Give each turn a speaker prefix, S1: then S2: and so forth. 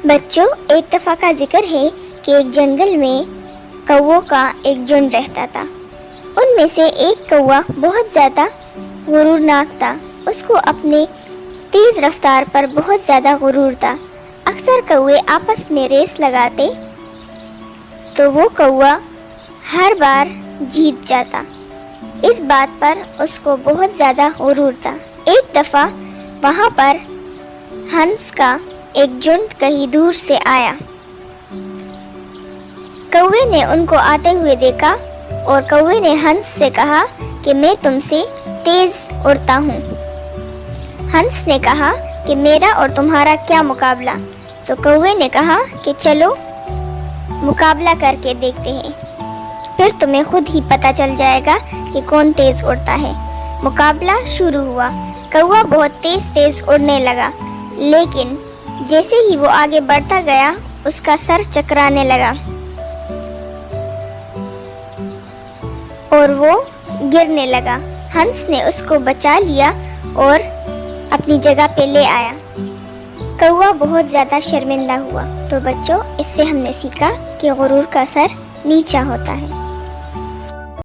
S1: بچوں، ایک دفعہ کا ذکر ہے کہ ایک جنگل میں کووں کا ایک جھنڈ رہتا تھا۔ ان میں سے ایک کوا بہت زیادہ غرورناک تھا۔ اس کو اپنے تیز رفتار پر بہت زیادہ غرور تھا۔ اکثر کوے آپس میں ریس لگاتے تو وہ کوا ہر بار جیت جاتا۔ اس بات پر اس کو بہت زیادہ غرور تھا۔ ایک دفعہ وہاں پر ہنس کا ایک جھنڈ کہیں دور سے آیا۔ کوے نے ان کو آتے ہوئے دیکھا اور کوے نے ہنس سے کہا کہ میں تم سے تیز اڑتا ہوں۔ ہنس نے کہا کہ میرا اور تمہارا کیا مقابلہ؟ تو کوے نے کہا کہ چلو مقابلہ کر کے دیکھتے ہیں، پھر تمہیں خود ہی پتہ چل جائے گا کہ کون تیز اڑتا ہے۔ مقابلہ شروع ہوا۔ کوا بہت تیز اڑنے لگا، لیکن جیسے ہی وہ آگے بڑھتا گیا اس کا سر چکرانے لگا اور وہ گرنے لگا۔ ہنس نے اس کو بچا لیا اور اپنی جگہ پہ لے آیا۔ کوا بہت زیادہ شرمندہ ہوا۔ تو بچوں، اس سے ہم نے سیکھا کہ غرور کا سر نیچا ہوتا ہے۔